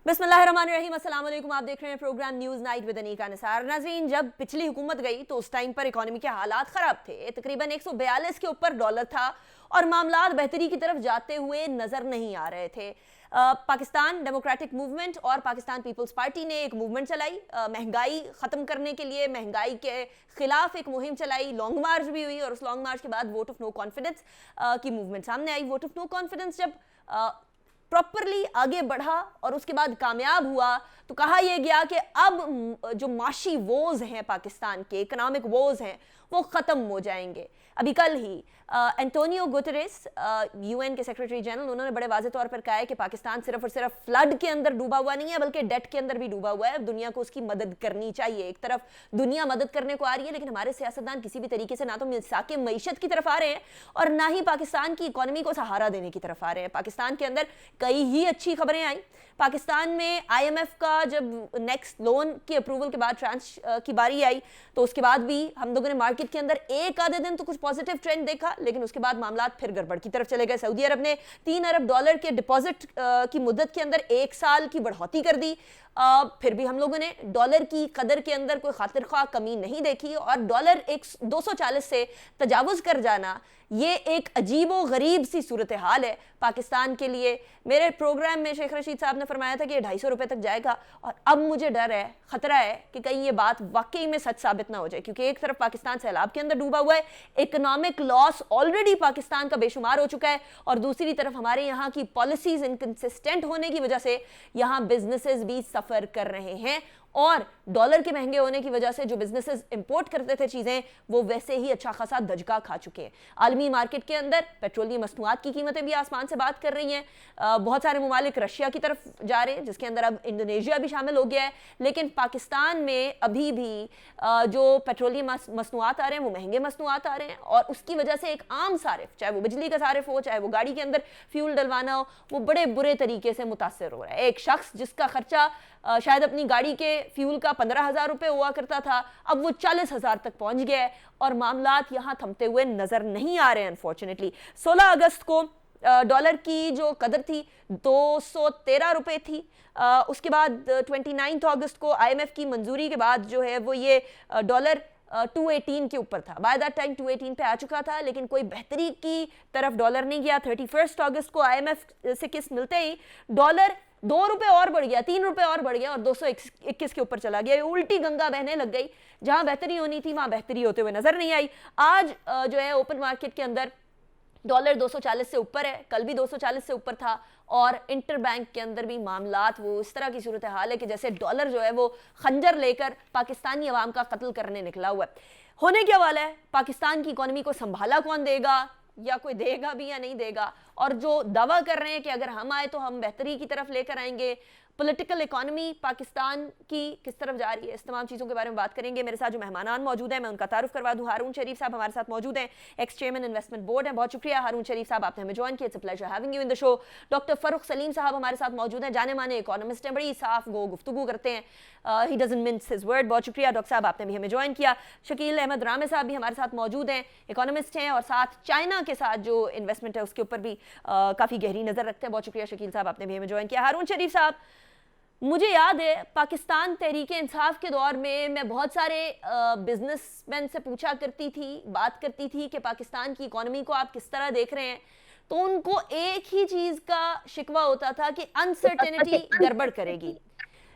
बिस्मिल्लाहिर्रहमानिर्रहीम, अस्सलाम वालेकुम। आप देख रहे हैं programme news night with Anika Nisar. नाज़रीन, जब पिछली हुकूमत गई तो उस टाइम पर इकोनॉमी के हालात ख़राब थे। तकरीबन 142 के ऊपर डॉलर था और मामलात बेहतरी की तरफ जाते हुए नज़र नहीं आ रहे थे। पाकिस्तान डेमोक्रेटिक मूवमेंट और पाकिस्तान पीपल्स पार्टी ने एक मूवमेंट चलाई, महंगाई ख़त्म करने के लिए, महंगाई के खिलाफ एक मुहिम चलाई। लॉन्ग मार्च भी हुई और उस लॉन्ग मार्च के बाद वोट ऑफ नो कॉन्फिडेंस की मूवमेंट सामने आई। वोट ऑफ नो कॉन्फिडेंस जब प्रॉपरली आगे बढ़ा और उसके बाद कामयाब हुआ तो कहा यह गया कि अब जो माशी वोज हैं, पाकिस्तान के इकोनॉमिक वोज हैं, वो ख़त्म हो जाएंगे। अभी कल ही एंटोनियो गुटेरेस, यूएन के सेक्रेटरी जनरल, उन्होंने बड़े वाज़ेह तौर पर कहा है कि पाकिस्तान सिर्फ और सिर्फ फ्लड के अंदर डूबा हुआ नहीं है बल्कि डेट के अंदर भी डूबा हुआ है। दुनिया को उसकी मदद करनी चाहिए। एक तरफ दुनिया मदद करने को आ रही है लेकिन हमारे सियासतदान किसी भी तरीके से ना तो मिसाके मईशत की तरफ आ रहे हैं और ना ही पाकिस्तान की इकोनॉमी को सहारा देने की तरफ आ रहे हैं। पाकिस्तान के अंदर कई ही अच्छी खबरें आई। पाकिस्तान में IMF का जब नेक्स्ट लोन की अप्रूवल के बाद ट्रांस की बारी आई तो उसके बाद भी हम लोगों ने मार्केट के अंदर एक आधे दिन तो कुछ पॉजिटिव ट्रेंड देखा, लेकिन उसके बाद मामलात फिर गड़बड़ की तरफ चले गए। सऊदी अरब ने $3 अरब के डिपॉजिट की मुद्दत के अंदर 1 साल की बढ़ोतरी कर दी। फिर भी हम लोगों ने डॉलर की कदर के अंदर कोई खातिर ख्वाह कमी नहीं देखी और डॉलर 240 से तजावुज कर जाना ये एक अजीबो गरीब सी सूरत हाल है पाकिस्तान के लिए। मेरे प्रोग्राम में शेख रशीद साहब ने फरमाया था कि 250 रुपए तक जाएगा और अब मुझे डर है, खतरा है कि कहीं ये बात वाकई में सच साबित ना हो जाए, क्योंकि एक तरफ पाकिस्तान सैलाब के अंदर डूबा हुआ है, इकोनॉमिक लॉस ऑलरेडी पाकिस्तान का बेशुमार हो चुका है और दूसरी तरफ हमारे यहाँ की पॉलिसीज इनकंसिस्टेंट होने की वजह से यहाँ बिजनेसेस भी सफर कर रहे हैं और डॉलर के महंगे होने की वजह से जो बिजनेसेस इंपोर्ट करते थे चीजें वो वैसे ही अच्छा खासा दजका खा चुके हैं। आलमी मार्केट के अंदर पेट्रोलियम मसनूआत की कीमतें भी आसमान से बात कर रही हैं। बहुत सारे ममालिक रशिया की तरफ जा रहे हैं जिसके अंदर अब इंडोनेशिया भी शामिल हो गया है, लेकिन पाकिस्तान में अभी भी जो पेट्रोलियम मसनूआत आ रहे हैं वो महंगे मसनूआत आ रहे हैं और उसकी वजह से एक आम सारिफ, चाहे वो बिजली का सारिफ हो चाहे वो गाड़ी के अंदर फ्यूल डलवाना हो, वो बड़े बुरे तरीके से मुतासर हो रहा है। एक शख्स जिसका खर्चा शायद अपनी गाड़ी के फ्यूल का 15,000 रुपये हुआ करता था, अब वो 40,000 तक पहुंच गया है और मामलात यहां थमते हुए नजर नहीं आ रहे हैं अनफॉर्चुनेटली। 16 अगस्त को डॉलर की जो कदर थी 213 रुपये थी। उसके बाद 29 अगस्त को IMF की मंजूरी के बाद जो है वो ये डॉलर 218 के ऊपर था। बाय दैट टाइम 218 पे आ चुका था, लेकिन कोई बेहतरी की तरफ डॉलर नहीं गया। 31 अगस्त को IMF से किस्त मिलते ही डॉलर 2 रुपए और बढ़ गया, 3 रुपए और बढ़ गया और 221 के ऊपर चला गया। उल्टी गंगा बहने लग गई, जहां बेहतरी होनी थी वहां बेहतरी होते हुए नजर नहीं आई। आज जो है ओपन मार्केट के अंदर डॉलर 240 से ऊपर है, कल भी 240 से ऊपर था और इंटर बैंक के अंदर भी मामलात वो इस तरह की सूरत हाल है कि जैसे डॉलर जो है वो खंजर लेकर पाकिस्तानी अवाम का कत्ल करने निकला हुआ है। होने क्या वाला है, पाकिस्तान की इकोनॉमी को संभाला कौन देगा, या कोई देगा भी या नहीं देगा, और जो दावा कर रहे हैं कि अगर हम आए तो हम बेहतरी की तरफ लेकर आएंगे, पॉलिटिकल इकोनॉमी पाकिस्तान की किस तरफ जा रही है, इस तमाम चीज़ों के बारे में बात करेंगे। मेरे साथ जो मेहमान मौजूद हैं मैं उनका तारुफ करवा दूं। हारून शरीफ साहब हमारे साथ मौजूद हैं, एक्स चेयरमैन इन्वेस्टमेंट बोर्ड हैं। बहुत शुक्रिया हारून शरीफ साहब, आपने हमें ज्वाइन किया। It's a pleasure having you in the show. Doctor Farrukh Salim साहब हमारे साथ मौजूद हैं, जाने माने इकोनॉमिस्ट हैं, बड़ी साफ गो गुफ्तगू करते हैं, he doesn't mince his word. बहुत शुक्रिया डॉक्टर साहब, आपने भी हमें ज्वाइन किया। शकील अहमद रामे साहब भी हमारे साथ मौजूद हैं, इकोनॉमिस्ट हैं और साथ चाइना के साथ जो इन्वेस्टमेंट है उसके ऊपर भी काफ़ी गहरी नज़र रखते हैं। बहुत शुक्रिया शकील साहब, आपने भी हमें ज्वाइन किया। हारून शरीफ साहब, मुझे याद है पाकिस्तान तहरीक इंसाफ के दौर में मैं बहुत सारे बिजनेसमैन से पूछा करती थी, बात करती थी कि पाकिस्तान की इकोनॉमी को आप किस तरह देख रहे हैं, तो उनको एक ही चीज़ का शिकवा होता था कि अनसर्टेनिटी गड़बड़ करेगी।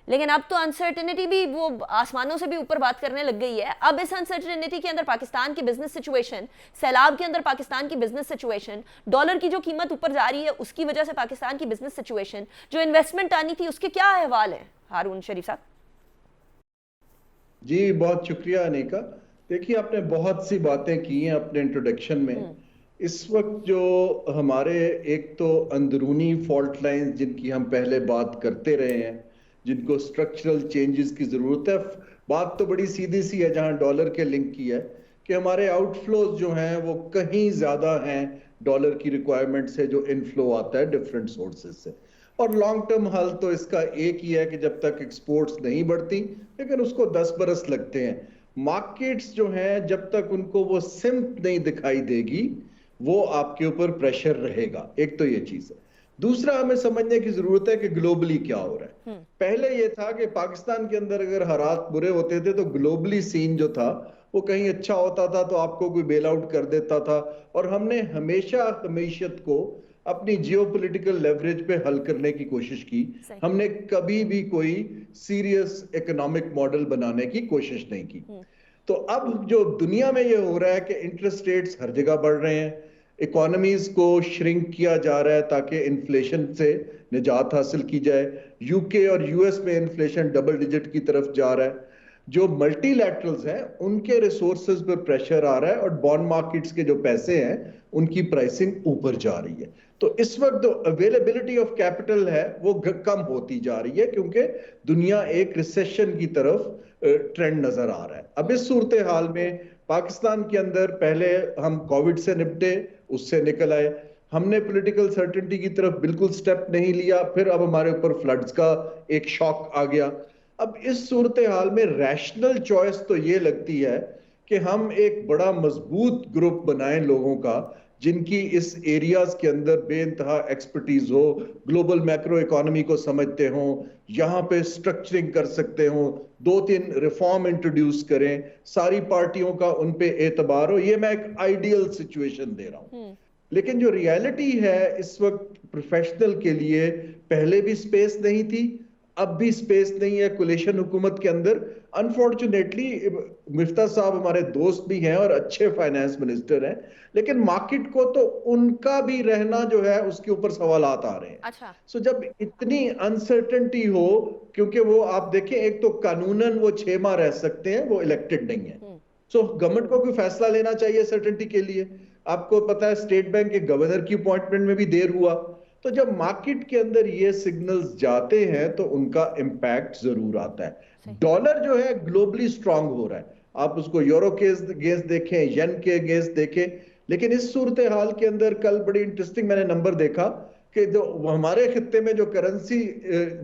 लेकिन अब तो अनसर्टेनिटी भी वो आसमानों से भी ऊपर बात करने लग गई है। अब इस अनसर्टेनिटी के अंदर पाकिस्तान की बिजनेस सिचुएशन, सैलाब के अंदर पाकिस्तान की बिजनेस सिचुएशन, डॉलर की जो कीमत ऊपर जा रही है उसकी वजह से पाकिस्तान की बिजनेस सिचुएशन, जो इन्वेस्टमेंट आनी थी उसके क्या अहवाल है हारून शरीफ साहब? जी बहुत शुक्रिया अनीका। देखिए आपने बहुत सी बातें की हैं अपने इंट्रोडक्शन में। इस वक्त जो हमारे एक तो अंदरूनी फॉल्ट लाइंस जिनकी हम पहले बात करते रहे हैं, जिनको स्ट्रक्चरल चेंजेस की जरूरत है, बात तो बड़ी सीधी सी है जहां डॉलर के लिंक की है कि हमारे आउटफ्लोज जो हैं वो कहीं ज्यादा हैं डॉलर की रिक्वायरमेंट से जो इनफ्लो आता है डिफरेंट सोर्सेज से। और लॉन्ग टर्म हल तो इसका एक ही है कि जब तक एक्सपोर्ट्स नहीं बढ़ती, लेकिन उसको 10 बरस लगते हैं, मार्केट्स जो हैं जब तक उनको वो सिम्प नहीं दिखाई देगी वो आपके ऊपर प्रेशर रहेगा। एक तो ये चीज है। दूसरा हमें समझने की जरूरत है कि ग्लोबली क्या हो रहा है। पहले ये था कि पाकिस्तान के अंदर अगर हालात बुरे होते थे तो ग्लोबली सीन जो था वो कहीं अच्छा होता था तो आपको कोई बेल आउट कर देता था, और हमने हमेशा हमीशत को अपनी जियोपॉलिटिकल लेवरेज पे हल करने की कोशिश की। सही। हमने कभी भी कोई सीरियस इकोनॉमिक मॉडल बनाने की कोशिश नहीं की। तो अब जो दुनिया में ये हो रहा है कि इंटरेस्ट रेट्स हर जगह बढ़ रहे हैं, इकोनॉमीज को श्रिंक किया जा रहा है ताकि इन्फ्लेशन से निजात हासिल की जाए। यूके और यूएस में इन्फ्लेशन डबल डिजिट की तरफ जा रहा है। जो मल्टीलैटरल्स हैं उनके रिसोर्सेज पर प्रेशर आ रहा है और बॉन्ड मार्केट्स के जो पैसे हैं उनकी प्राइसिंग ऊपर जा रही है। तो इस वक्त जो अवेलेबिलिटी ऑफ कैपिटल है वो कम होती जा रही है क्योंकि दुनिया एक रिसेशन की तरफ ट्रेंड नजर आ रहा है। अब इस सूरत हाल में पाकिस्तान के अंदर पहले हम कोविड से निपटे, उससे निकल आए, हमने पॉलिटिकल सर्टेनिटी की तरफ बिल्कुल स्टेप नहीं लिया, फिर अब हमारे ऊपर फ्लड्स का एक शॉक आ गया। अब इस सूरत हाल में रैशनल चॉइस तो ये लगती है कि हम एक बड़ा मजबूत ग्रुप बनाएं लोगों का जिनकी इस एरियाज के अंदर बेइंतहा एक्सपर्टीज हो, ग्लोबल मैक्रो इकोनॉमी को समझते हो, यहाँ पे स्ट्रक्चरिंग कर सकते हो, 2-3 रिफॉर्म इंट्रोड्यूस करें, सारी पार्टियों का उन पे एतबार हो। ये मैं एक आइडियल सिचुएशन दे रहा हूं, लेकिन जो रियलिटी है इस वक्त प्रोफेशनल के लिए पहले भी स्पेस नहीं थी, अब भी स्पेस नहीं है कोलिशन हुकूमत के अंदर। अनफॉर्चुनेटली मिफ्ता साहब हमारे दोस्त भी हैं और अच्छे फाइनेंस मिनिस्टर हैं, लेकिन मार्केट को तो उनका भी रहना जो है उसके ऊपर सवालात आ रहे हैं। अच्छा। सो जब इतनी अनसर्टेनिटी हो, क्योंकि वो आप देखें एक तो कानूनन वो 6 माह रह सकते हैं, वो इलेक्टेड नहीं है। सो गवर्नमेंट को कोई फैसला लेना चाहिए सर्टेनिटी के लिए। आपको पता है स्टेट बैंक के गवर्नर की अपॉइंटमेंट में भी देर हुआ। तो जब मार्केट के अंदर ये सिग्नल्स जाते हैं तो उनका इंपैक्ट जरूर आता है। डॉलर जो है ग्लोबली स्ट्रांग हो रहा है, आप उसको यूरो के अगेंस्ट देखें, येन के अगेंस्ट देखें, लेकिन इस सूरत हाल के अंदर कल बड़ी इंटरेस्टिंग मैंने नंबर देखा कि जो हमारे खित्ते में जो करेंसी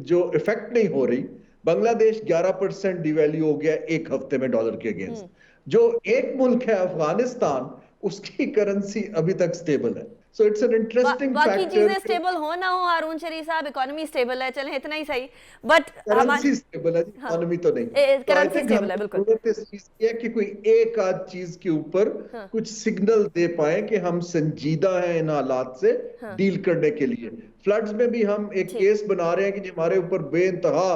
जो इफेक्ट नहीं हो रही, बांग्लादेश 11% डिवैल्यू हो गया एक हफ्ते में डॉलर के अगेंस्ट। जो एक मुल्क है अफगानिस्तान, उसकी करेंसी अभी तक स्टेबल है। सो इट्स एन इंटरेस्टिंग बाकी फैक्टर। चीजें स्टेबल हो ना हो हारून शरीफ साहब, इकोनॉमी स्टेबल है, चलें इतना ही सही। बट करेंसी स्टेबल है, इकोनॉमी तो नहीं। तो आई करेंसी थिंक स्टेबल है हमें बिल्कुल। जरूरत इस चीज की है कि कोई एक आध चीज के ऊपर हाँ। कुछ सिग्नल दे पाए कि हम संजीदा हैं इन हालात से डील करने के लिए। फ्लड्स में भी हम एक केस बना रहे हैं कि हमारे ऊपर बेइंतहा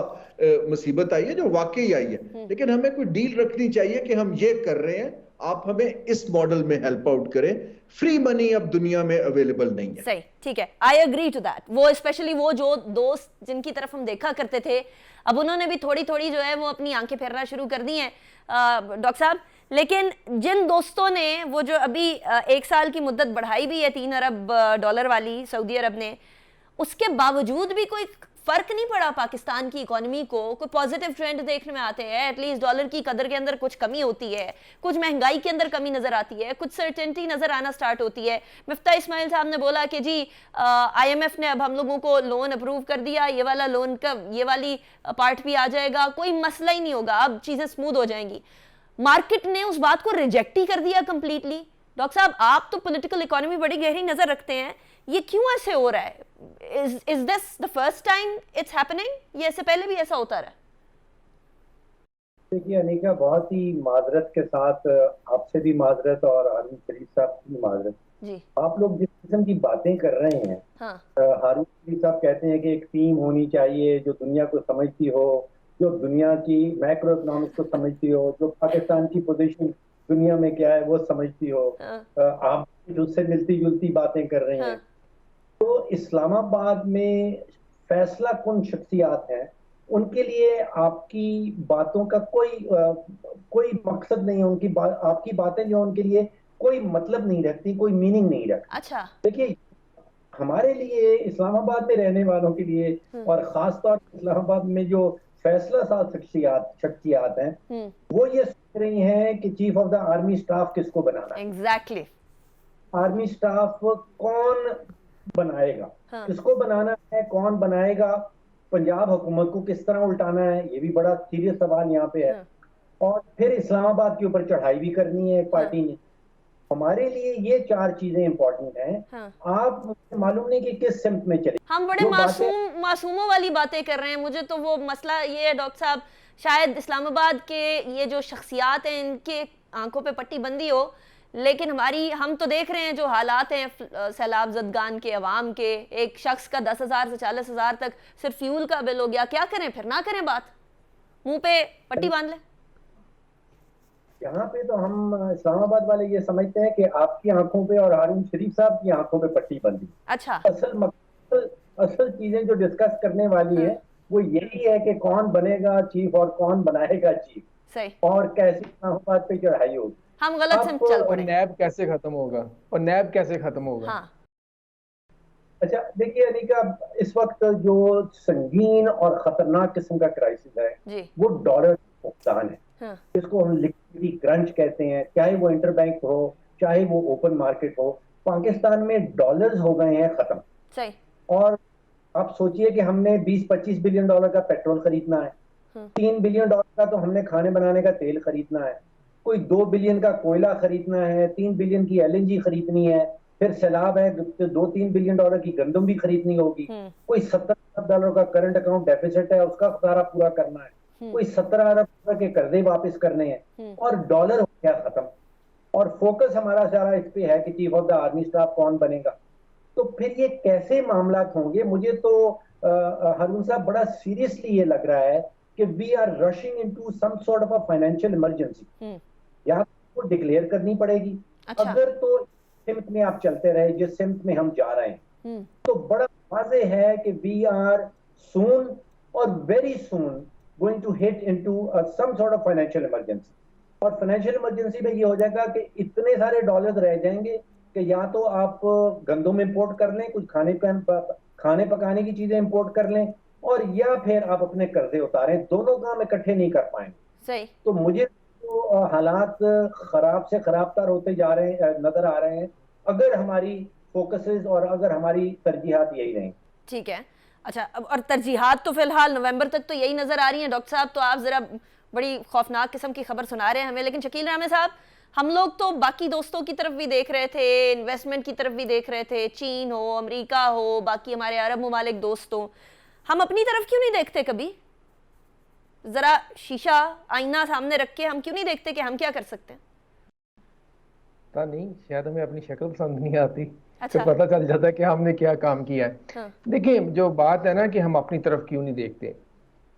मुसीबत आई है, जो वाकई आई है, लेकिन हमें कोई डील रखनी चाहिए कि हम ये कर रहे हैं, आप हमें इस मॉडल में हेल्प आउट करें। फ्री मनी अब दुनिया में अवेलेबल नहीं है। सही, ठीक है, आई एग्री टू दैट। वो स्पेशली वो जो दोस्त जिनकी तरफ हम देखा करते थे, अब उन्होंने भी थोड़ी थोड़ी जो है वो अपनी आंखें फेरना शुरू कर दी हैं डॉक्टर साहब। लेकिन जिन दोस्तों ने वो जो अभी 1 साल की मुद्दत बढ़ाई भी है 3 अरब डॉलर वाली सऊदी अरब ने, उसके बावजूद भी कोई फर्क नहीं पड़ा पाकिस्तान की इकोनॉमी को, कोई पॉजिटिव ट्रेंड देखने में आते हैं। एटलीस्ट डॉलर की कदर के अंदर कुछ कमी होती है, कुछ महंगाई के अंदर कमी नजर आती है, कुछ सर्टेनिटी नजर आना स्टार्ट होती है। मिफ्ता इस्माइल साहब ने बोला कि जी IMF ने अब हम लोगों को लोन अप्रूव कर दिया, ये वाला लोन का ये वाली पार्ट भी आ जाएगा, कोई मसला ही नहीं होगा, अब चीजें स्मूथ हो जाएंगी। मार्केट ने उस बात को रिजेक्ट ही कर दिया कंप्लीटली। डॉक्टर साहब, आप तो पॉलिटिकल इकोनॉमी बड़ी गहरी नजर रखते हैं, ये क्यों ऐसे हो रहा है? Is this the first time it's happening, ये इससे पहले भी ऐसा होता रहा? देखिए अनिका, बहुत ही माजरत के साथ आपसे भी माजरत और हारून शरीफ साहब की भी माजरत जी। आप लोग जिस किस्म की बातें कर रहे हैं, हाँ। हारून शरीफ साहब कहते हैं कि एक टीम होनी चाहिए जो दुनिया को समझती हो, जो दुनिया की मैक्रो इकोनॉमिक्स को समझती हो, जो पाकिस्तान की पोजीशन दुनिया में क्या है वो समझती हो। आप उससे मिलती जुलती बातें कर रहे हैं। तो इस्लामाबाद में फैसला कुन शख्सियात हैं, उनके लिए आपकी बातों का कोई मकसद नहीं है। आपकी बातें जो उनके लिए कोई मतलब नहीं रखती, कोई मीनिंग नहीं रखती। अच्छा, देखिए हमारे लिए, इस्लामाबाद में रहने वालों के लिए, और खासतौर पर इस्लामाबाद में जो फैसला साज शख्सियात हैं, वो ये सोच रही हैं कि chief of the army staff किसको बनाना है। एग्जैक्टली। आर्मी स्टाफ कौन बनाएगा, हाँ। किसको बनाना है, कौन बनाएगा, पंजाब हुकूमत को किस तरह उल्टाना है, ये भी बड़ा सीरियस सवाल यहाँ पे है। हाँ। और फिर इस्लामाबाद के ऊपर चढ़ाई भी करनी है एक पार्टी ने। हमारे लिए ये 4 चीजें इंपॉर्टेंट हैं। हाँ। आप मालूम नहीं कि किस सिमत में चले। हम बड़े मासूमों वाली बातें कर रहे हैं। मुझे तो वो मसला ये है डॉक्टर साहब, शायद इस्लामाबाद के ये जो शख्सियात हैं इनके आंखों पे पट्टी बंदी हो, लेकिन हम तो देख रहे हैं जो हालात हैं सैलाब ज़दगान के, अवाम के। एक शख्स का 10,000 से 40,000 तक सिर्फ फ्यूल का बिल हो गया। क्या करें फिर? ना करें बात, मुंह पे पट्टी बांध लें? यहाँ पे तो हम इस्लामाबाद वाले ये समझते हैं कि आपकी आंखों पे और हारून शरीफ साहब की आंखों पे पट्टी बंदी। अच्छा। असल चीजें जो डिस्कस करने वाली है वो यही है कि कौन बनेगा चीफ और कौन बनाएगा चीफ। सही। और कैसे इस्लामाबाद पे चढ़ाई होगी। हम गलत से चल पड़े। नैब कैसे खत्म होगा और नैब कैसे खत्म होगा? हाँ। अच्छा देखिए अनिका, इस वक्त जो संगीन और खतरनाक किस्म का क्राइसिस है जी। वो डॉलर नुकसान है। हाँ। इसको हम लिक्विडिटी क्रंच कहते हैं, चाहे वो इंटरबैंक हो चाहे वो ओपन मार्केट हो। पाकिस्तान में डॉलर्स हो गए हैं खत्म। सही। और आप सोचिए कि हमने 20-25 बिलियन डॉलर का पेट्रोल खरीदना है, 3 बिलियन डॉलर का तो हमने खाने बनाने का तेल खरीदना है, कोई 2 बिलियन का कोयला खरीदना है, 3 बिलियन की एलएनजी खरीदनी है, फिर सैलाब है तो 2-3 बिलियन डॉलर की गंदम भी खरीदनी होगी, कोई 70 अरब डॉलर का करंट अकाउंट डेफिसिट है उसका खसारा पूरा करना है, कोई 17 अरब डॉलर के कर्जे वापस करने हैं और डॉलर हो गया खत्म। और फोकस हमारा सारा इस पे है कि chief of the army staff कौन बनेगा। तो फिर ये कैसे मामला होंगे? मुझे तो हारून साहब बड़ा सीरियसली ये लग रहा है कि we are rushing into some sort of a financial emergency. या तो डिक्लेयर करनी पड़ेगी। अच्छा। अगर तो सिमत में आप चलते रहे जिस सिमत में हम जा रहे हैं तो बड़ा वाज़े है कि वी आर सून और very soon going to hit into some sort of financial emergency. और फाइनेंशियल इमरजेंसी में ये हो जाएगा कि इतने सारे डॉलर्स रह जाएंगे कि या तो आप गंदम इंपोर्ट कर लें, कुछ खाने पकाने की चीजें इंपोर्ट कर लें, और या फिर आप अपने कर्जे उतारें। दोनों काम इकट्ठे नहीं कर पाएंगे। सही। तो मुझे तो हालात खराब से खराबतर होते जा रहे हैं, नजर आ रहे हैं, अगर हमारी फोकसेस और अगर हमारी तरजीहात यही रहें। ठीक है। अच्छा, अब और तरजीहात तो फिलहाल नवंबर तक तो यही नजर आ रही हैं डॉक्टर साहब। तो आप जरा बड़ी खौफनाक किस्म की खबर सुना रहे हैं हमें, लेकिन शकील रामे साहब, हम लोग तो बाकी दोस्तों की तरफ भी देख रहे थे, इन्वेस्टमेंट की तरफ भी देख रहे थे, चीन हो, अमेरिका हो, बाकी हमारे अरब ममालिक दोस्त हो। हम अपनी तरफ क्यों नहीं देखते? कभी जरा शीशा आईना सामने रख के हम क्यों नहीं देखते कि हम क्या कर सकते हैं? पता नहीं, शायद हमें अपनी शक्ल पसंद नहीं आती। अच्छा। तो पता चल जाता है कि हमने क्या काम किया है। हाँ। देखिए, जो बात है ना कि हम अपनी तरफ क्यों नहीं देखते,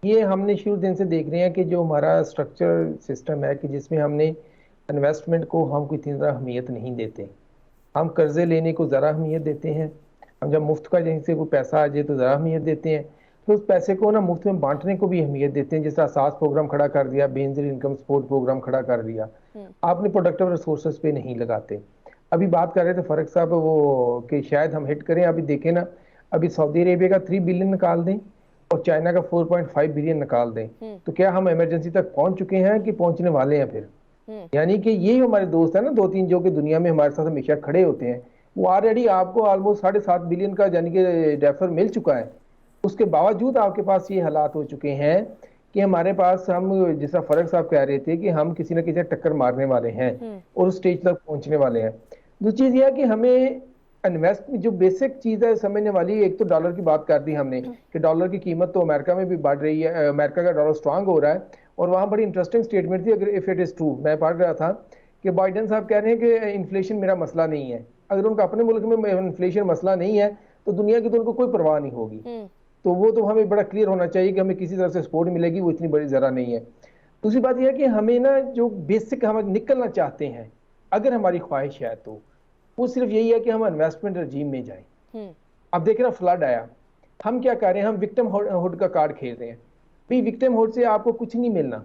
ये हमने शुरू दिन से देख रहे हैं कि जो हमारा स्ट्रक्चर सिस्टम है कि जिसमें हमने इन्वेस्टमेंट को हम कोई इतनी ज़्यादा अहमियत नहीं देते। हम कर्जे लेने को ज़रा अहमियत देते हैं। हम जब मुफ्त का जहीं से कोई पैसा आ जाए तो ज़रा अहमियत देते हैं। तो उस पैसे को ना मुफ्त में बांटने को भी अहमियत देते हैं। जिस तरह सास प्रोग्राम खड़ा कर दिया, बेनजीर इनकम सपोर्ट प्रोग्राम खड़ा कर दिया, आपने प्रोडक्टिव रिसोर्सेज पे नहीं लगाते। अभी बात कर रहे थे फ़ारूक साहब वो कि शायद हम हिट करें। अभी देखें ना, अभी सऊदी अरेबिया का 3 बिलियन निकाल दें और चाइना का 4.5 बिलियन निकाल दें, तो क्या हम इमरजेंसी तक पहुंच चुके हैं कि पहुंचने वाले हैं फिर? यानी कि ये हमारे दोस्त है ना 2-3 जो कि दुनिया में हमारे साथ हमेशा खड़े होते हैं, वो ऑलरेडी आपको ऑलमोस्ट 7.5 बिलियन का यानी कि डेफर मिल चुका है। उसके बावजूद आपके पास ये हालात हो चुके हैं कि हमारे पास, हम जिस तरह फ़ारूक साहब कह रहे थे कि हम किसी न किसी टक्कर मारने वाले हैं और उस स्टेज तक पहुंचने वाले हैं। दूसरी चीज़ यह है कि हमें इन्वेस्ट जो बेसिक चीज़ है समझने वाली, एक तो डॉलर की बात कर दी हमने कि डॉलर की कीमत तो अमेरिका में भी बढ़ रही है, अमेरिका का डॉलर स्ट्रांग हो रहा है। और वहाँ बड़ी इंटरेस्टिंग स्टेटमेंट थी, अगर इफ इट इज़ ट्रू, मैं पढ़ रहा था कि बाइडेन साहब कह रहे हैं कि इन्फ्लेशन मेरा मसला नहीं है। अगर उनका अपने मुल्क में इन्फ्लेशन मसला नहीं है तो दुनिया की तो उनको कोई परवाह नहीं होगी। तो वो तो हमें बड़ा क्लियर होना चाहिए कि हमें किसी तरह से सपोर्ट मिलेगी, वो इतनी बड़ी ज़रा नहीं है। दूसरी बात यह है कि हमें ना जो बेसिक हम निकलना चाहते हैं, अगर हमारी ख्वाहिश है तो वो सिर्फ यही है कि हम इन्वेस्टमेंट रजीम में जाएं। अब देख रहे हैं फ्लड आया, हम क्या कर रहे हैं? हम विक्टिम हुड का कार्ड खेल रहे हैं। भाई विक्टिम हुड से आपको कुछ नहीं मिलना।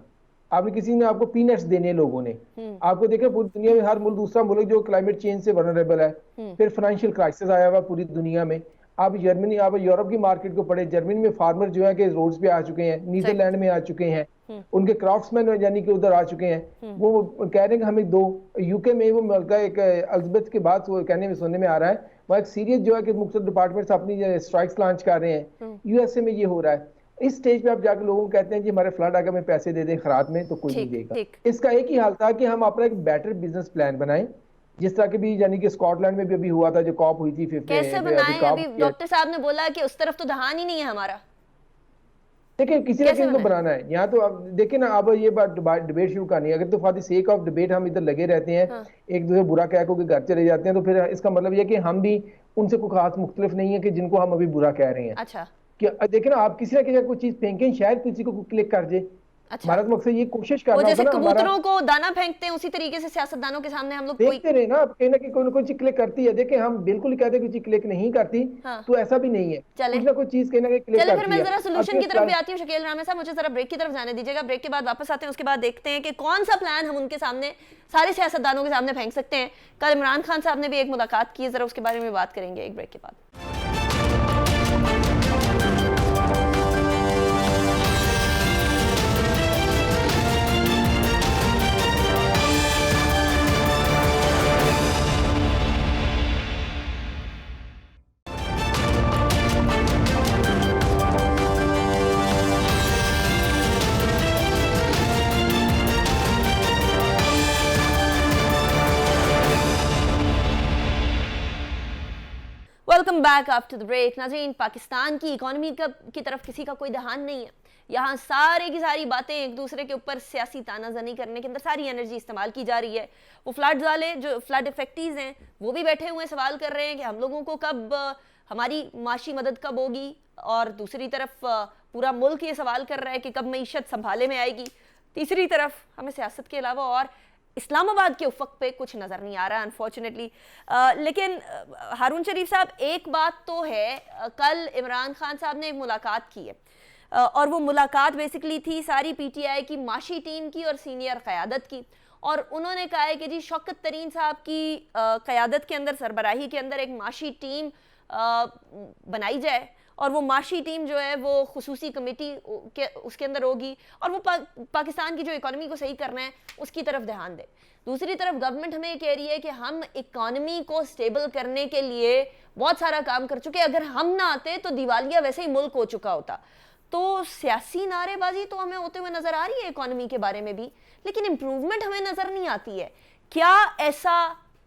आपने किसी ने आपको पीनट्स देने, लोगों ने आपको देखा पूरी दुनिया में हर मुल्क, दूसरा मुल्क जो क्लाइमेट चेंज से वल्नरेबल है, फिर फाइनेंशियल क्राइसिस आया हुआ पूरी दुनिया में। आप जर्मनी, आप यूरोप की मार्केट को पढ़े, जर्मनी में फार्मर जो है कि रोड्स पे आ चुके हैं, नीदरलैंड में आ चुके हैं, उनके क्राफ्ट्समैन यानी कि उधर आ चुके हैं। वो कह रहे हैं कि हमें दो, यूके में वो मलका एक एलिजाबेथ के बाद वो कहने में सुनने में आ रहा है, वहाँ एक सीरियस जो है कि मुख्तलिफ डिपार्टमेंट्स अपनी स्ट्राइक्स लॉन्च कर रहे हैं। यूएसए में ये हो रहा है। इस स्टेज पे आप जाकर लोगों को कहते हैं कि हमारे फ्लड आकर हमें पैसे दे दें खराब में, तो कोई नहीं देगा। इसका एक ही हाल था कि हम अपना एक बेटर बिजनेस प्लान बनाएं, जिस तरह के भी, यानी कि स्कॉटलैंड में भी अभी हुआ था, जो कॉप हुई थी 50 कैसे बनाए? अभी डॉक्टर साहब ने बोला कि उस तरफ तो ध्यान ही नहीं है हमारा। देखिए किसी ना किसी को बनाना है यहाँ तो। अब देखिए ना, अब ये बात डिबेट शुरू करनी है, अगर तो for the sake of debate हम इधर लगे रहते हैं, हाँ। एक दूसरे बुरा कह के घर चले जाते हैं, तो फिर इसका मतलब ये कि हम भी उनसे कोई खास मुख्तलिफ नहीं है कि जिनको हम अभी बुरा कह रहे हैं। अच्छा, कि देखिए ना, आप किसी ना किसी कोई चीज फेंकें, शायद किसी को क्लिक कर जाए। अच्छा। हमारा मकसद ये कोशिश करना होता है ना, कबूतरों को दाना फेंकते हैं उसी तरीके से सियासतदानों के सामने हम लोग देखते रहे ना, कहीं ना कहीं कोई चीज क्लिक करती है। देखिए हम बिल्कुल ही कहते हैं कि क्लिक नहीं करती, हाँ। तो ऐसा भी नहीं है, कुछ ना कोई चीज कहीं ना कहीं क्लिक करती है। फिर मैं जरा सोल्यूशन की तरफ भी आती हूँ शकील रामे साहब, मुझे जरा ब्रेक की तरफ जाने दीजिएगा। ब्रेक के बाद वापस आते हैं, उसके बाद देखते हैं कि कौन सा प्लान हम उनके सामने, सारे सियासतदानों के सामने फेंक सकते हैं। कल इमरान खान साहब ने भी एक मुलाकात की है, जरा उसके बारे में बात करेंगे एक ब्रेक के बाद। Welcome back after the break. नाज़रीन, पाकिस्तान की इकोनॉमी की तरफ किसी का कोई ध्यान नहीं है। यहाँ सारी की सारी बातें एक दूसरे के ऊपर सियासी तानाजनी करने के अंदर सारी एनर्जी इस्तेमाल की जा रही है। वो फ्लड्स वाले जो फ्लड इफेक्टीज हैं वो भी बैठे हुए सवाल कर रहे हैं कि हम लोगों को कब हमारी माशी मदद कब होगी, और दूसरी तरफ पूरा मुल्क ये सवाल कर रहा है कि कब मईशत संभाले में आएगी। तीसरी तरफ हमें सियासत के अलावा और इस्लामाबाद के उफक पे कुछ नज़र नहीं आ रहा अनफॉर्चुनेटली। लेकिन हारून शरीफ साहब, एक बात तो है, कल इमरान खान साहब ने एक मुलाकात की है, और वो मुलाकात बेसिकली थी सारी पीटीआई की माशी टीम की और सीनियर क़यादत की, और उन्होंने कहा है कि जी शौकत तरीन साहब की क़यादत के अंदर, सरबराही के अंदर एक माशी टीम बनाई जाए, और वो माशी टीम जो है वो खुसूसी कमेटी के उसके अंदर होगी, और वो पाकिस्तान की जो इकोनॉमी को सही करना है उसकी तरफ ध्यान दे। दूसरी तरफ गवर्नमेंट हमें ये कह रही है कि हम इकोनॉमी को स्टेबल करने के लिए बहुत सारा काम कर चुके, अगर हम ना आते तो दिवालिया वैसे ही मुल्क हो चुका होता। तो सियासी नारेबाजी तो हमें होते हुए नजर आ रही है इकोनॉमी के बारे में भी, लेकिन इम्प्रूवमेंट हमें नजर नहीं आती है। क्या ऐसा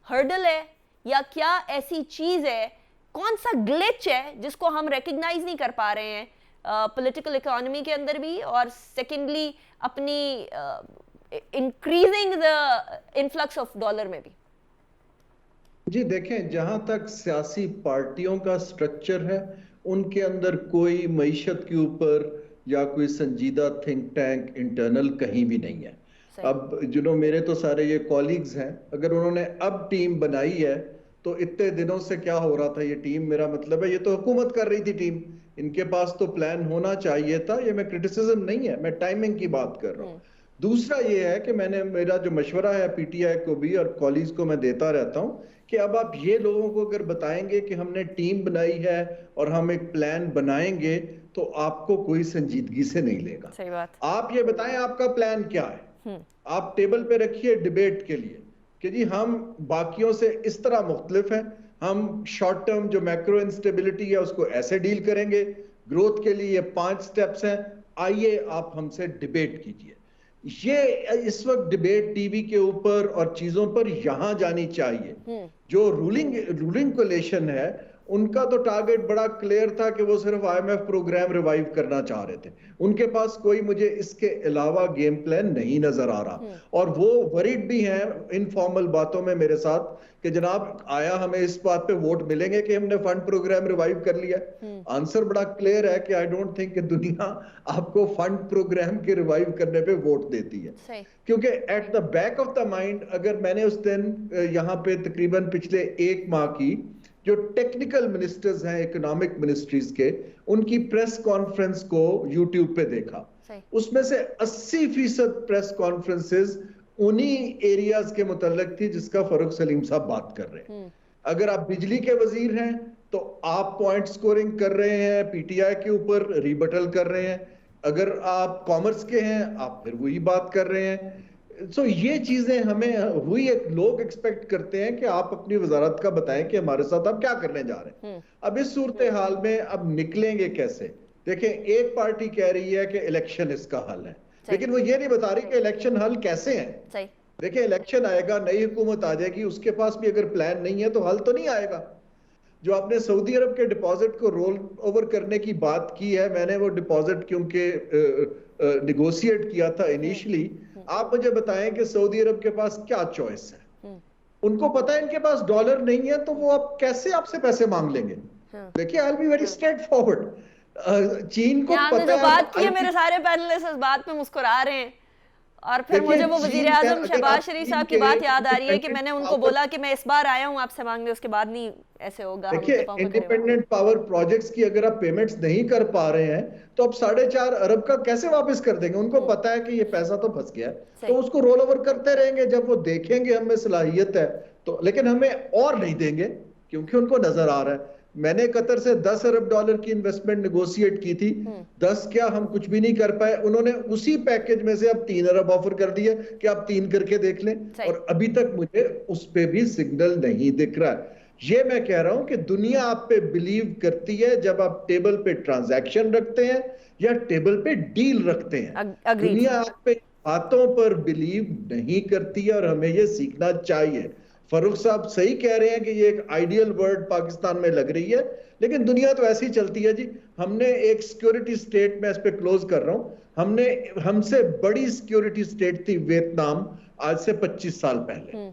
हर्डल है या क्या ऐसी चीज है, कौन सा ग्लिच है जिसको हम रिकग्नाइज नहीं कर पा रहे हैं पॉलिटिकल इकोनॉमी के अंदर भी, और सेकेंडली अपनी increasing the influx of dollar में भी? जी देखें, जहां तक सियासी पार्टियों का स्ट्रक्चर है, उनके अंदर कोई मईशत के ऊपर या कोई संजीदा थिंक टैंक इंटरनल कहीं भी नहीं है। अब जो मेरे तो सारे ये कॉलीग्स हैं, अगर उन्होंने अब टीम बनाई है तो इतने दिनों से क्या हो रहा था ये टीम, मेरा मतलब है ये तो हुकूमत कर रही थी टीम, इनके पास तो प्लान होना चाहिए था। ये मैं क्रिटिसिज्म नहीं है, मैं टाइमिंग की बात कर रहा हूँ। दूसरा ये है कि मेरा जो मशवरा है पीटीआई को भी और कॉलीग्स को मैं देता रहता हूँ कि अब आप ये लोगों को अगर बताएंगे कि हमने टीम बनाई है और हम एक प्लान बनाएंगे, तो आपको कोई संजीदगी से नहीं लेगा। सही बात। आप ये बताएं आपका प्लान क्या है, आप टेबल पे रखिए डिबेट के लिए कि जी हम बाकियों से इस तरह मुख्तलिफ हैं, हम शॉर्ट टर्म जो मैक्रो इंस्टेबिलिटी है उसको ऐसे डील करेंगे, ग्रोथ के लिए ये 5 स्टेप्स हैं, आइए आप हमसे डिबेट कीजिए। ये इस वक्त डिबेट टीवी के ऊपर और चीजों पर यहां जानी चाहिए। जो रूलिंग कोलिशन है उनका तो टारगेट बड़ा क्लियर था कि वो सिर्फ आईएमएफ प्रोग्राम रिवाइव करना चाह रहे थे, उनके पास कोई मुझे इसके अलावा गेम प्लान नहीं नजर आ रहा। और वो वरीड भी हैं इनफॉर्मल बातों में मेरे साथ कि जनाब आया हमें इस बात पे वोट मिलेंगे कि हमने फंड प्रोग्राम रिवाइव कर लिया। आंसर बड़ा क्लियर है कि आई डोंट थिंक कि दुनिया आपको फंड प्रोग्राम के रिवाइव करने पे वोट देती है, क्योंकि at the back of the mind अगर मैंने उस दिन यहाँ पे तकरीबन पिछले 1 माह की जो टेक्निकल मिनिस्टर्स हैं इकोनॉमिक मिनिस्ट्रीज के, उनकी प्रेस कॉन्फ्रेंस को यूट्यूब पे देखा, उसमें से 80% प्रेस कॉन्फ्रेंसेस उन्हीं एरियाज के मुतल्लिक थी जिसका फरूख सलीम साहब बात कर रहे हैं। अगर आप बिजली के वजीर हैं तो आप पॉइंट स्कोरिंग कर रहे हैं, पीटीआई के ऊपर रिबटल कर रहे हैं। अगर आप कॉमर्स के हैं आप फिर वही बात कर रहे हैं। सो ये चीजें हमें हुई, लोग एक्सपेक्ट करते हैं कि आप अपनी वजारत का बताएं कि हमारे साथ आप क्या करने जा रहे हैं। अब इस सूरत हाल में अब निकलेंगे कैसे? देखें, एक पार्टी कह रही है कि इलेक्शन इसका हल है, लेकिन वो ये नहीं बता रही कि इलेक्शन हल कैसे है। देखिए इलेक्शन आएगा, नई हुकूमत आ जाएगी, उसके पास भी अगर प्लान नहीं है तो हल तो नहीं आएगा। जो आपने सऊदी अरब के डिपॉजिट को रोल ओवर करने की बात की है, मैंने वो डिपॉजिट क्योंकि निगोशिएट किया था इनिशियली, आप मुझे बताएं कि सऊदी अरब के पास क्या चॉइस है। उनको पता है इनके पास डॉलर नहीं है, तो वो आप कैसे आपसे पैसे मांग लेंगे? देखिए I will be very straight forward. चीन को पता जो बात की है, मेरे सारे पैनलिस्ट इस बात पे मुस्कुरा रहे हैं, और फिर मुझे वो वजीर आजम शहबाज शरीफ साहब की बात याद आ रही है कि मैंने उनको बोला कि मैं इस बार आया हूं आपसे मांगने, उसके बाद नहीं ऐसे होगा। देखिए इंडिपेंडेंट पावर प्रोजेक्ट्स की अगर आप पेमेंट्स नहीं कर पा रहे हैं तो आप 4.5 अरब का कैसे वापस कर देंगे? उनको पता है कि ये पैसा तो फंस गया, तो उसको रोल ओवर करते रहेंगे। जब वो देखेंगे हमें सलाहियत है तो, लेकिन हमें और नहीं देंगे क्योंकि उनको नजर आ रहा है। मैंने कतर से 10 अरब डॉलर की इन्वेस्टमेंट नेगोशिएट की थी, 10 क्या हम कुछ भी नहीं कर पाए। उन्होंने उसी पैकेज में से अब 3 अरब ऑफर कर दिया कि आप 3 करके देख लें, और अभी तक मुझे उस पे भी सिग्नल नहीं दिख रहा है। ये मैं कह रहा हूं कि दुनिया आप पे बिलीव करती है जब आप टेबल पे ट्रांजैक्शन रखते हैं या टेबल पे डील रखते हैं। दुनिया आप पे बातों पर बिलीव नहीं करती है, और हमें ये सीखना चाहिए। फरूख साहब सही कह रहे हैं कि ये एक आइडियल वर्ल्ड पाकिस्तान में लग रही है, लेकिन दुनिया तो ऐसी चलती है जी। हमने एक सिक्योरिटी स्टेट, में इस पे क्लोज कर रहा हूं, हमसे बड़ी सिक्योरिटी स्टेट थी वियतनाम आज से 25 साल पहले।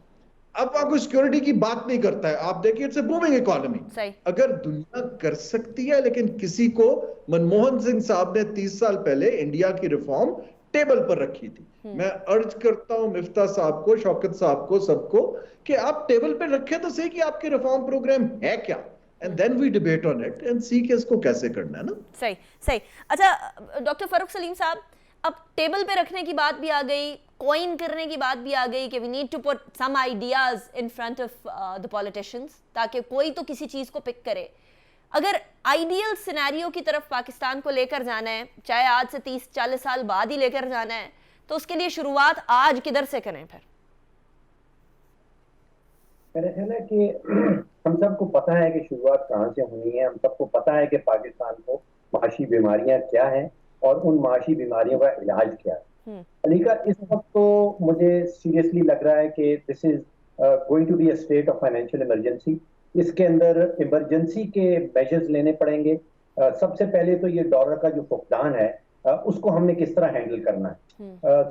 अब वहां कोई सिक्योरिटी की बात नहीं करता है। आप देखिए इट्स ए बूमिंग इकोनॉमी। अगर दुनिया कर सकती है, लेकिन किसी को, मनमोहन सिंह साहब ने 30 साल पहले इंडिया की रिफॉर्म टेबल पर रखी थी। मैं अर्ज करता हूं मिफ्ता साहब को, शौकत साहब को, सबको कि आप टेबल पे रखें तो सही कि आपके रिफॉर्म प्रोग्राम है क्या, and then we debate on it and see कि इसको कैसे करना है ना। सही। अच्छा डॉक्टर फरूख सलीम साहब, अब टेबल पे रखने की बात भी आ गई, कॉइन करने की बात भी आ गई कि we need to put some ideas in front of the politicians, ताकि कोई तो किसी चीज को पिक करे। अगर आइडियल सिनेरियो की तरफ पाकिस्तान को लेकर जाना है, चाहे आज से 30-40 साल बाद ही लेकर जाना है, तो उसके लिए शुरुआत आज किधर से करें? फिर मेरा ख्याल है कि हम सबको पता है कि शुरुआत कहाँ से होनी है। हम सबको पता है कि पाकिस्तान को माशी बीमारियां क्या हैं और उन माशी बीमारियों का इलाज क्या है। अलीका, इस वक्त तो मुझे सीरियसली लग रहा है कि this is going to be a state of financial emergency. इसके अंदर इमरजेंसी के मेजर्स लेने पड़ेंगे। सबसे पहले तो ये डॉलर का जो फुकदान है उसको हमने किस तरह हैंडल करना है।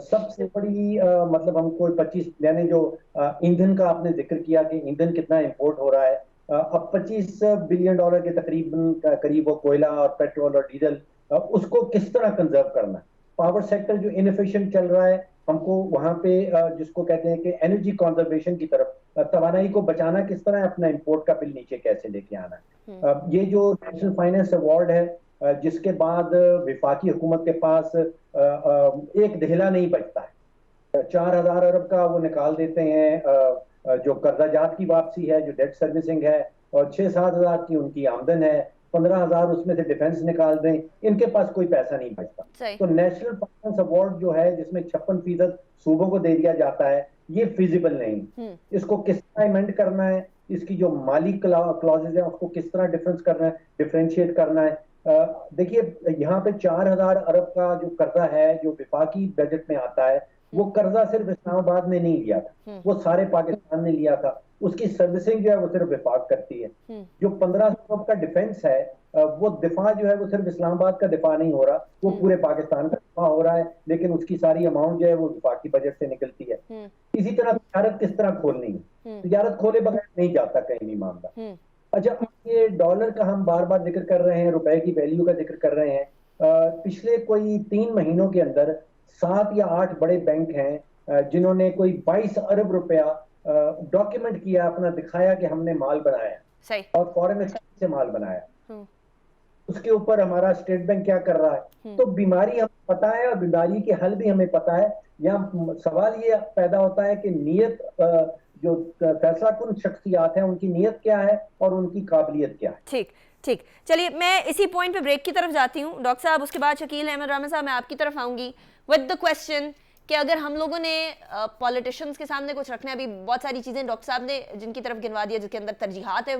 सबसे बड़ी मतलब हमको 25, यानी जो ईंधन का आपने जिक्र किया कि ईंधन कितना इंपोर्ट हो रहा है, अब 25 बिलियन डॉलर के तकरीबन करीब वो कोयला और पेट्रोल और डीजल, उसको किस तरह कंजर्व करना है। पावर सेक्टर जो इनएफिशिएंट चल रहा है, हमको वहां पे जिसको कहते हैं कि एनर्जी कंजर्वेशन की तरफ, तवानाई को बचाना किस तरह, अपना इंपोर्ट का बिल नीचे कैसे लेके आना है। ये जो नेशनल फाइनेंस अवार्ड है, जिसके बाद विफाकी हुकूमत के पास एक दहला नहीं बचता है। 4,000 अरब का वो निकाल देते हैं जो कर्जाजात की वापसी है, जो डेट सर्विसिंग है, और 6-7 हज़ार की उनकी आमदन है, 15,000 उसमें से डिफेंस निकाल दें, इनके पास कोई पैसा नहीं बचता। तो नेशनल फाइनेंस अवार्ड जो है, जिसमें 56% सूबों को दे दिया जाता है, ये फिजिबल नहीं। इसको किस तरह अमेंड करना है, इसकी जो माली क्लॉजेज है उसको किस तरह डिफरेंशिएट करना है। देखिए यहाँ पे 4,000 अरब का जो कर्जा है जो विफाकी बजट में आता है, वो कर्जा सिर्फ इस्लामाबाद ने नहीं लिया था, वो सारे पाकिस्तान ने लिया था। उसकी सर्विसिंग जो है वो सिर्फ विफाक करती है। जो 1500 अरब का डिफेंस है, वो दिफा जो है वो सिर्फ इस्लामाबाद का दिफा नहीं हो रहा, वो पूरे पाकिस्तान का दिफा हो रहा है, लेकिन उसकी सारी अमाउंट जो है वो विफाकी बजट से निकलती है। इसी तरह तिजारत किस तरह खोलनी है, तिजारत खोले बगैर नहीं जाता कहीं भी मामला। अच्छा, ये डॉलर का हम बार बार जिक्र कर रहे हैं, रुपए की वैल्यू का जिक्र कर रहे हैं। पिछले कोई 3 महीनों के अंदर 7 या 8 बड़े बैंक हैं जिन्होंने कोई 22 अरब रुपया डॉक्यूमेंट किया, अपना दिखाया कि हमने माल बनाया और फॉरेन एक्सचेंज से माल बनाया। उसके ऊपर हमारा स्टेट बैंक क्या कर रहा है। तो बीमारी हमें पता है और बीमारी के हल भी हमें पता है। यहाँ सवाल ये पैदा होता है कि नीयत, जो फैसला कुन शख्सियात हैं, उनकी नीयत क्या है और उनकी काबिलियत क्या है। ठीक, चलिए मैं इसी पॉइंट पे ब्रेक की तरफ जाती हूँ डॉक्टर साहब। उसके बाद शकील अहमद रहमान साहब, मैं आपकी तरफ आऊंगी विद द क्वेश्चन कि अगर हम लोगों ने पॉलिटिशियंस के सामने कुछ रखना है, अभी बहुत सारी चीज़ें डॉक्टर साहब ने जिनकी तरफ गिनवा दिया, जिसके अंदर तरजीहात है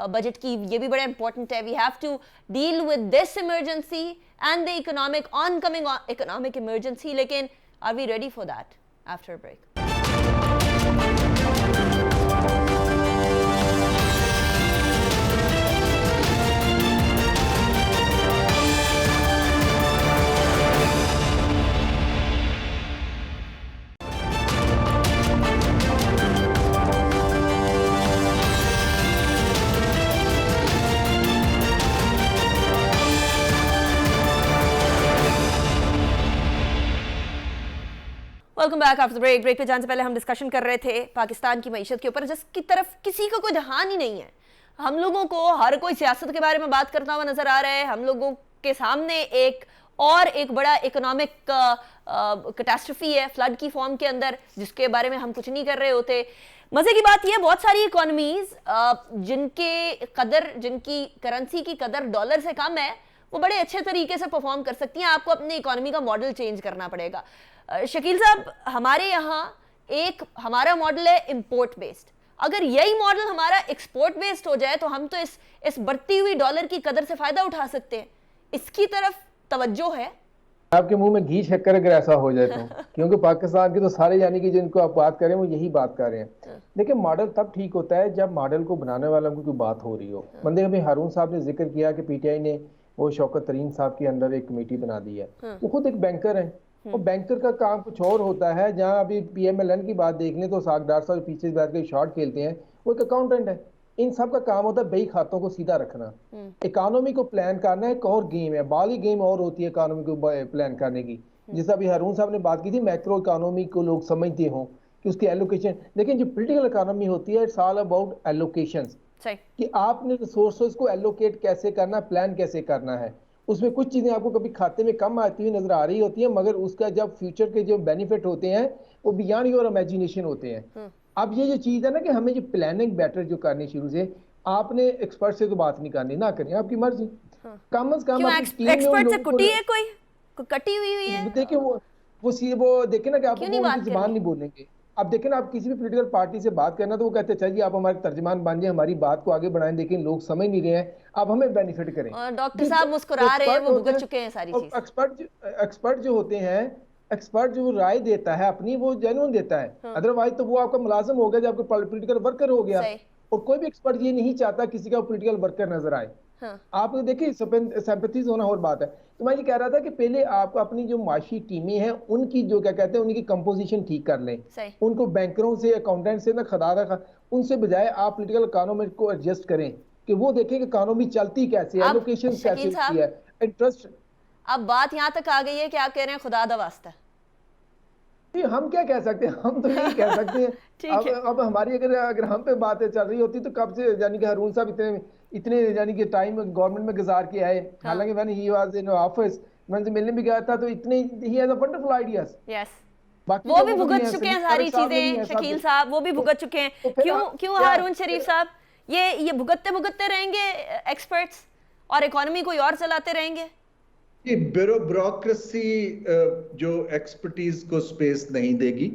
बजट की, ये भी बड़ा इंपॉर्टेंट है। We have to deal with this emergency and the economic oncoming economic emergency, लेकिन are we ready for that? After break. Welcome back after the break पे जाने से पहले हम डिस्कशन कर रहे थे पाकिस्तान की मईशत के ऊपर, जिसकी तरफ किसी का कोई ध्यान ही नहीं है। हम लोगों को हर कोई सियासत के बारे में बात करता हुआ नजर आ रहा है। हम लोगों के सामने एक बड़ा इकोनॉमिक कैटास्ट्रोफी है फ्लड की फॉर्म के अंदर, जिसके बारे में हम कुछ नहीं कर रहे होते। मजे की बात यह है, बहुत सारी इकोनॉमीज जिनकी करेंसी की कदर डॉलर से कम है, वो बड़े अच्छे तरीके से परफॉर्म कर सकती हैं। आपको अपनी इकोनॉमी का मॉडल चेंज करना पड़ेगा। शकील साहब, हमारे यहाँ हमारा मॉडल है इंपोर्ट बेस्ड। अगर यही मॉडल हमारा एक्सपोर्ट बेस्ड हो जाए तो हम तो इस बढ़ती हुई डॉलर की कदर से फायदा उठा सकते हैं। इसकी तरफ तवज्जो है? आपके मुंह में घी शक्कर अगर ऐसा हो जाए तो क्योंकि पाकिस्तान के तो सारे यानी कि जिनको आप बात कर रहे हैं वो यही बात कर रहे हैं। देखिए, मॉडल तब ठीक होता है जब मॉडल को बनाने वालों की कोई बात हो रही हो। बंदे अभी हारून साहब ने जिक्र किया कि पीटीआई ने वो शौकत तरीन साहब के अंदर एक कमेटी बना दी है। वो खुद एक बैंकर है और बैंकर का काम कुछ और होता है। जहां अभी पीएमएलएन की बात देख लें तो सागदार साहब पीछे बैठ के शॉर्ट खेलते हैं, वो एक अकाउंटेंट है। इन सब का काम होता है बही खातों को सीधा रखना, इकोनॉमी को प्लान करना एक और गेम है। बाली गेम और होती है इकोनॉमी को प्लान करने की। जैसे अभी हारून साहब ने बात की थी, मैक्रो इकोनॉमी को लोग समझते हो कि उसकी एलोकेशन, लेकिन जो पॉलिटिकल इकोनॉमी होती है इट्स ऑल अबाउट एलोकेशंस, कि आपने रिसोर्सेज को एलोकेट कैसे करना, प्लान कैसे करना है। उसमें कुछ चीजें आपको कभी खाते में कम आती हुई नजर आ रही होती है, मगर उसका जब फ्यूचर के जो बेनिफिट होते हैं वो बियॉन्ड योर इमेजिनेशन होते हैं। अब ये जो चीज है ना कि हमें जो प्लानिंग बेटर जो करनी शुरू से, आपने एक्सपर्ट से तो बात नहीं करनी, ना करें, आपकी मर्जी। कम से कम एक्सपर्ट से कुटी है कोई कटी हुई है। देखिए वो देखे ना कि आप उनकी जुबान नहीं बोलेंगे। अब देखें ना, आप किसी भी पॉलिटिकल पार्टी से बात करना तो वो कहते हैं चाहिए आप हमारे तर्जमान बन जाए, हमारी बात को आगे बढ़ाएं, लेकिन लोग समझ नहीं रहे हैं, आप हमें बेनिफिट करें। डॉक्टर साहब मुस्कुरा रहे हैं, वो भुगत चुके हैं सारी चीज। एक्सपर्ट जो होते हैं, एक्सपर्ट जो राय देता है अपनी, वो जेन्युइन देता है। अदरवाइज तो वो आपका मुलाजिम हो गया, जो आपका पॉलिटिकल वर्कर हो गया। और कोई भी एक्सपर्ट ये नहीं चाहता किसी का पॉलिटिकल वर्कर नजर आए। आपने देखिए सिंपैथीज होना और बात है। तो मैं ये कह रहा था कि पहले आप अपनी जो माशी टीमें हैं उनकी जो क्या कहते हैं उनकी कंपोजिशन ठीक कर लें। उनको बैंकरों से, अकाउंटेंट से ना खदा रखा, उनसे बजाय आप पॉलिटिकल इकोनॉमी को एडजस्ट करें कि वो देखें कि इकोनॉमी चलती कैसे है, एलोकेशन कैसे होती है, इंटरेस्ट। अब बात यहाँ तक आ गई है कि आप कह रहे हैं खुदा दा वास्ता। हम क्या कह सकते हैं, हम तो यही कह सकते हैं। अब हमारी अगर हम पे बातें चल रही होती तो कब से, यानी कि हारून साहब इतने यानी कि टाइम गवर्नमेंट में गुजार के आए। हालांकि मैंने ही वाज इन ऑफिस, मैं मिलने भी गया था, तो इतने he has a wonderful ideas. Yes, वो भी भुगत चुके हैं सारी चीजें। शकील साहब वो भी भुगत चुके हैं। क्यों हारून शरीफ साहब ये भुगतते रहेंगे एक्सपर्ट्स, और इकोनॉमी कोई और चलाते रहेंगे? ये ब्यूरोक्रेसी जो एक्सपर्टीज को स्पेस नहीं देगी।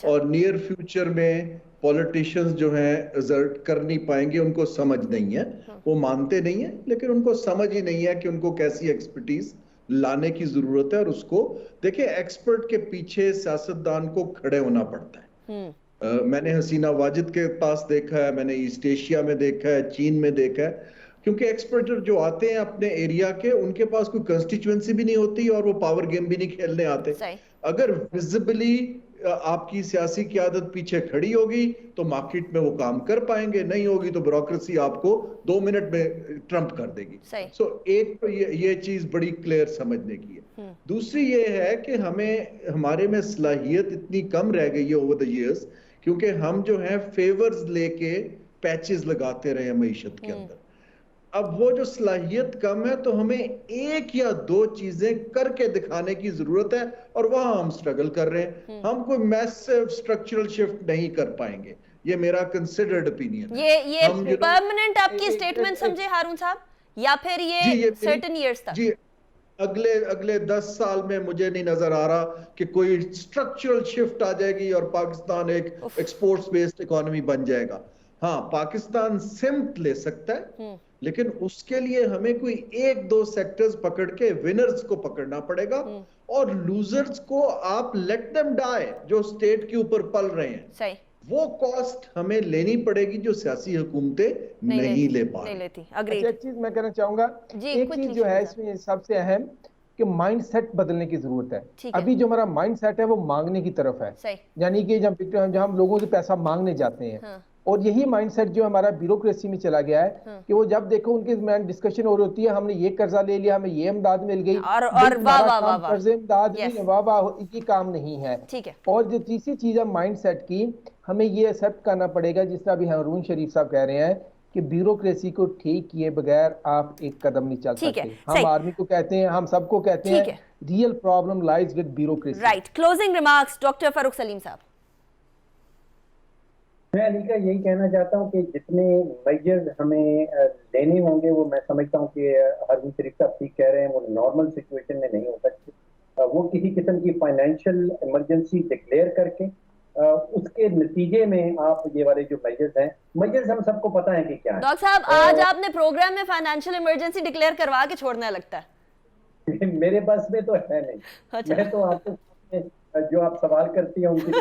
और नियर फ्यूचर में पॉलिटिशियंस जो हैं रिजल्ट कर नहीं पाएंगे, उनको समझ नहीं है, वो मानते नहीं है, लेकिन उनको समझ ही नहीं है कि उनको कैसी एक्सपर्टीज लाने की जरूरत है। और उसको देखिए, एक्सपर्ट के पीछे सियासतदान को खड़े होना पड़ता है। मैंने हसीना वाजिद के पास देखा है, मैंने ईस्ट एशिया में देखा है, चीन में देखा है, क्योंकि एक्सपर्ट जो आते हैं अपने एरिया के, उनके पास कोई कंस्टिट्यूएंसी भी नहीं होती और वो पावर गेम भी नहीं खेलने आते। अगर विजिबली आपकी सियासी क़यादत पीछे खड़ी होगी तो मार्केट में वो काम कर पाएंगे, नहीं होगी तो ब्यूरोक्रेसी आपको 2 मिनट में ट्रम्प कर देगी। सो एक तो ये चीज बड़ी क्लियर समझने की है। दूसरी ये है कि हमारे में सलाहियत इतनी कम रह गई है ओवर द इयर्स, क्योंकि हम जो है फेवर्स लेके पैचेस लगाते रहे मईशत के अंदर। अब वो जो सलाहियत कम है, तो हमें एक या 2 चीजें करके दिखाने की जरूरत है, और वहां हम स्ट्रगल कर रहे हैं। हम कोई मैसिव स्ट्रक्चरल शिफ्ट नहीं कर पाएंगे, ये मेरा कंसिडर्ड ओपिनियन है। ये परमानेंट आपकी स्टेटमेंट समझे हारून साहब, या फिर ये सर्टेन इयर्स तक? जी, अगले 10 साल में मुझे नहीं नजर आ रहा कि कोई स्ट्रक्चरल शिफ्ट आ जाएगी और पाकिस्तान एक एक्सपोर्ट्स बेस्ड इकोनॉमी बन जाएगा। हाँ, पाकिस्तान सिमट ले सकता है, लेकिन उसके लिए हमें कोई 1-2 सेक्टर्स पकड़ के विनर्स को पकड़ना पड़ेगा, और लूजर्स को आप लेट देम डाई, जो स्टेट के ऊपर पल रहे हैं। वो कॉस्ट हमें लेनी पड़ेगी जो सियासी हुकूमतें नहीं ले पा रही। एक चीज मैं कहना चाहूंगा, एक चीज जो है इसमें सबसे अहम कि माइंडसेट बदलने की जरूरत है। अभी जो हमारा माइंडसेट है वो मांगने की तरफ है, यानी कि जब हम लोगों से पैसा मांगने जाते हैं, हाँ। और यही माइंडसेट जो हमारा ब्यूरोक्रेसी में चला गया है, हाँ। कि वो जब देखो उनकी डिस्कशन हो रही होती है, हमने ये कर्जा ले लिया, हमें ये इमदाद मिल गई, और कर्जे इमदाद ये काम नहीं है। और जो तीसरी चीज है माइंडसेट की, हमें ये एक्सेप्ट करना पड़ेगा, जिस तरह अभी हारून शरीफ साहब कह रहे हैं कि ब्यूरोक्रेसी को ठीक किए बगैर आप एक कदम नहीं चल सकते। हम आर्मी को कहते हैं, हम सबको कहते हैं, real problem lies with bureaucracy. Right, closing remarks doctor Farooq Salim साहब। मैं अलीका यही कहना चाहता हूँ कि जितने मेजर्स हमें लेने होंगे, वो मैं समझता हूँ कि हारून शरीफ साहब ठीक कह रहे हैं, वो नॉर्मल सिचुएशन में नहीं हो सकते। वो किसी किस्म की फाइनेंशियल इमरजेंसी डिक्लेयर करके उसके नतीजे में आप ये वाले जो मेजर्स हम सबको पता है कि क्या है। डॉक्टर साहब, आज आपने प्रोग्राम में फाइनेंशियल इमरजेंसी डिक्लेयर करवा के छोड़ना लगता है। मेरे बस में तो है नहीं। अच्छा। मैं तो आपको जो आप सवाल करती हैं उनकी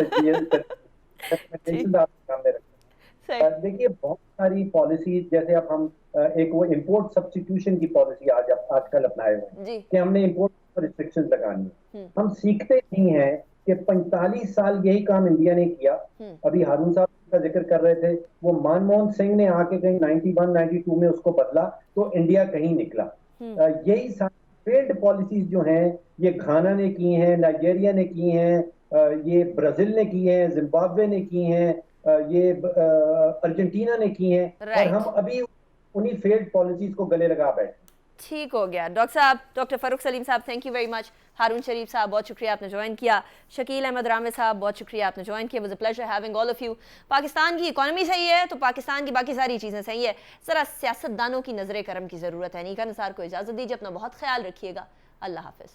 देखिए, बहुत सारी पॉलिसी, जैसे अब हम एक वो इंपोर्ट सब्स्टिट्यूशन की पॉलिसी आजकल अपनाए हुए हैं कि हमने इंपोर्ट पर रिस्ट्रिक्शंस लगानी है। हम सीखते नहीं हैं कि 45 साल यही काम इंडिया ने किया। अभी हारून साहब का जिक्र कर रहे थे, वो मनमोहन सिंह ने आके कहीं 91-92 में उसको बदला तो इंडिया कहीं निकला। यही सारी फेल्ड पॉलिसीज जो हैं, ये घाना ने की हैं, नाइजीरिया ने की हैं, ये ब्राजील ने की हैं, जिम्बाब्वे ने की हैं, ये अर्जेंटीना ने की हैं, और हम अभी उन्हीं फेल्ड पॉलिसीज को गले लगा बैठे। ठीक हो गया डॉक्टर साहब, डॉक्टर फारूक सलीम साहब, थैंक यू वेरी मच। हारून शरीफ साहब, बहुत शुक्रिया आपने ज्वाइन किया। शकील अहमद रामे साहब, बहुत शुक्रिया आपने ज्वाइन किया। Was a pleasure having all of you. Pakistan की इकोनॉमी सही है तो पाकिस्तान की बाकी सारी चीज़ें सही है। जरा सियासतदानों की नजर करम की ज़रूरत है। नीका निसार को इजाज़त दीजिए, अपना बहुत ख्याल रखिएगा। अल्लाह हाफिज़।